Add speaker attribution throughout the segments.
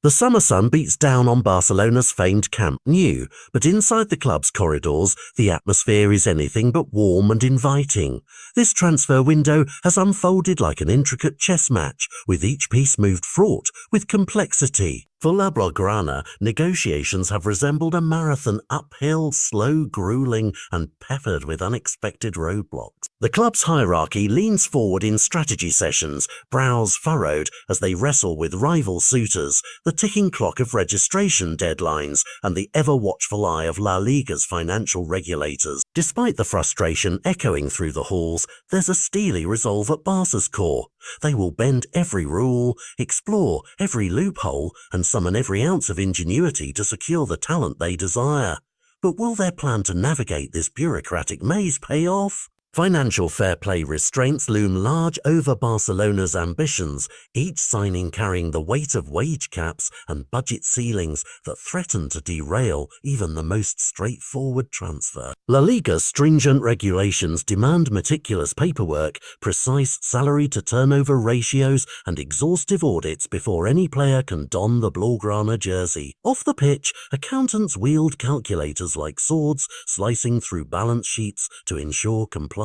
Speaker 1: The summer sun beats down on Barcelona's famed Camp Nou, but inside the club's corridors, the atmosphere is anything but warm and inviting. This transfer window has unfolded like an intricate chess match, with each piece moved fraught with complexity. For La Blaugrana, negotiations have resembled a marathon, uphill, slow, grueling, and peppered with unexpected roadblocks. The club's hierarchy leans forward in strategy sessions, brows furrowed as they wrestle with rival suitors, the ticking clock of registration deadlines, and the ever-watchful eye of La Liga's financial regulators. Despite the frustration echoing through the halls, there's a steely resolve at Barca's core. They will bend every rule, explore every loophole, and summon every ounce of ingenuity to secure the talent they desire. But will their plan to navigate this bureaucratic maze pay off? Financial fair play restraints loom large over Barcelona's ambitions, each signing carrying the weight of wage caps and budget ceilings that threaten to derail even the most straightforward transfer. La Liga's stringent regulations demand meticulous paperwork, precise salary-to-turnover ratios, and exhaustive audits before any player can don the Blaugrana jersey. Off the pitch, accountants wield calculators like swords, slicing through balance sheets to ensure compliance.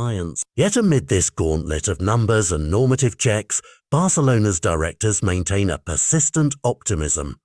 Speaker 1: Yet amid this gauntlet of numbers and normative checks, Barcelona's directors maintain a persistent optimism.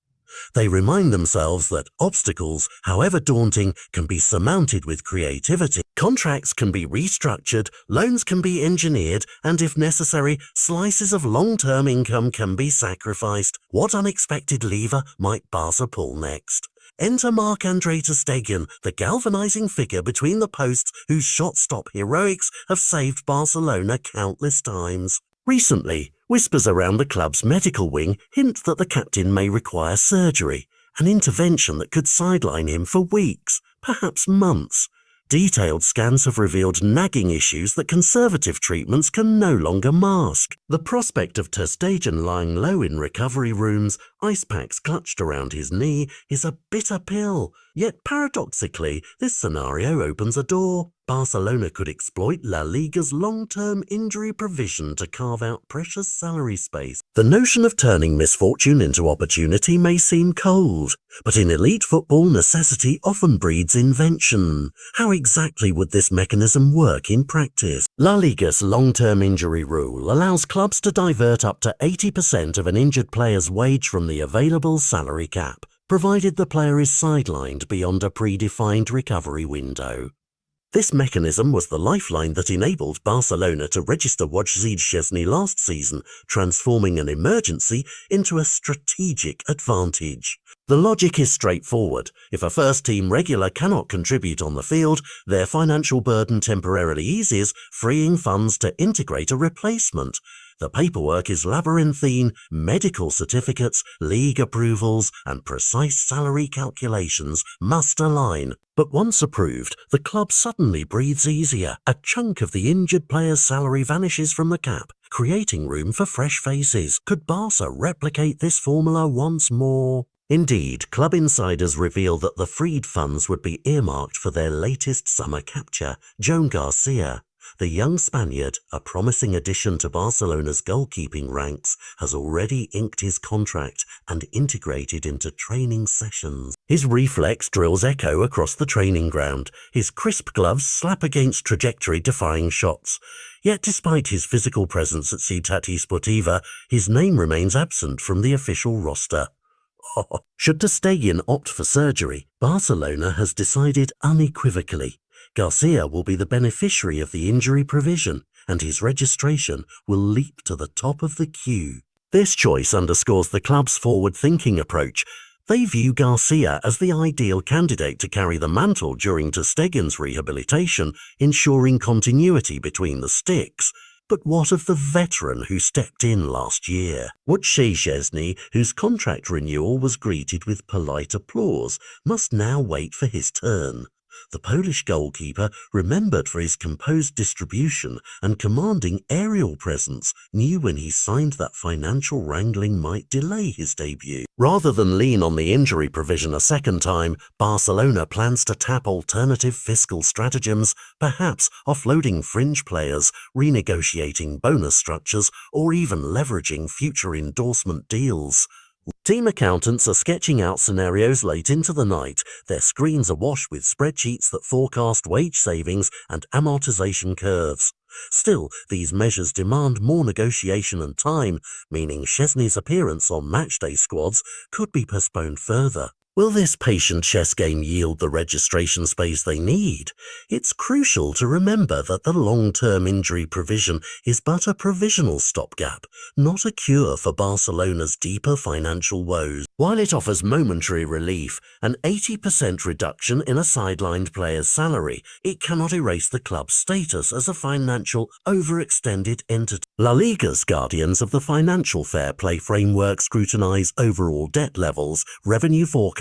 Speaker 1: They remind themselves that obstacles, however daunting, can be surmounted with creativity. Contracts can be restructured, loans can be engineered, and if necessary, slices of long-term income can be sacrificed. What unexpected lever might Barca pull next? Enter Marc-Andre ter Stegen, the galvanizing figure between the posts whose shot-stop heroics have saved Barcelona countless times. Recently, whispers around the club's medical wing hint that the captain may require surgery, an intervention that could sideline him for weeks, perhaps months. Detailed scans have revealed nagging issues that conservative treatments can no longer mask. The prospect of ter Stegen lying low in recovery rooms, ice packs clutched around his knee, is a bitter pill. Yet paradoxically, this scenario opens a door. Barcelona could exploit La Liga's long-term injury provision to carve out precious salary space. The notion of turning misfortune into opportunity may seem cold, but in elite football, necessity often breeds invention. How exactly would this mechanism work in practice? La Liga's long-term injury rule allows clubs to divert up to 80% of an injured player's wage from the available salary cap, provided the player is sidelined beyond a predefined recovery window. This mechanism was the lifeline that enabled Barcelona to register Wojciech Szczesny last season, transforming an emergency into a strategic advantage. The logic is straightforward. If a first-team regular cannot contribute on the field, their financial burden temporarily eases, freeing funds to integrate a replacement. The paperwork is labyrinthine, medical certificates, league approvals, and precise salary calculations must align. But once approved, the club suddenly breathes easier. A chunk of the injured player's salary vanishes from the cap, creating room for fresh faces. Could Barca replicate this formula once more? Indeed, club insiders reveal that the freed funds would be earmarked for their latest summer capture, Joan Garcia. The young Spaniard, a promising addition to Barcelona's goalkeeping ranks, has already inked his contract and integrated into training sessions. His reflex drills echo across the training ground. His crisp gloves slap against trajectory-defying shots. Yet despite his physical presence at Ciutat Esportiva, his name remains absent from the official roster. Should ter Stegen opt for surgery, Barcelona has decided unequivocally Garcia will be the beneficiary of the injury provision, and his registration will leap to the top of the queue. This choice underscores the club's forward-thinking approach. They view Garcia as the ideal candidate to carry the mantle during ter Stegen's rehabilitation, ensuring continuity between the sticks. But what of the veteran who stepped in last year? Wojciech Szczesny, whose contract renewal was greeted with polite applause, must now wait for his turn. The Polish goalkeeper, remembered for his composed distribution and commanding aerial presence, knew when he signed that financial wrangling might delay his debut. Rather than lean on the injury provision a second time, Barcelona plans to tap alternative fiscal stratagems, perhaps offloading fringe players, renegotiating bonus structures, or even leveraging future endorsement deals. Team accountants are sketching out scenarios late into the night, their screens awash with spreadsheets that forecast wage savings and amortization curves. Still, these measures demand more negotiation and time, meaning Szczesny's appearance on matchday squads could be postponed further. Will this patient chess game yield the registration space they need? It's crucial to remember that the long-term injury provision is but a provisional stopgap, not a cure for Barcelona's deeper financial woes. While it offers momentary relief, an 80% reduction in a sidelined player's salary, it cannot erase the club's status as a financial overextended entity. La Liga's guardians of the financial fair play framework scrutinize overall debt levels, revenue forecasts,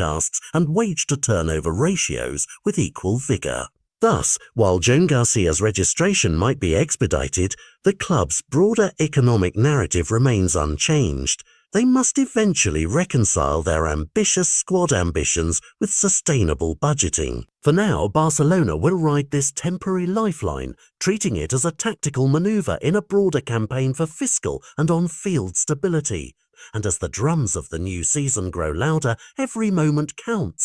Speaker 1: and wage-to-turnover ratios with equal vigor. Thus, while Joan Garcia's registration might be expedited, the club's broader economic narrative remains unchanged. They must eventually reconcile their ambitious squad ambitions with sustainable budgeting. For now, Barcelona will ride this temporary lifeline, treating it as a tactical maneuver in a broader campaign for fiscal and on-field stability. And as the drums of the new season grow louder, every moment counts.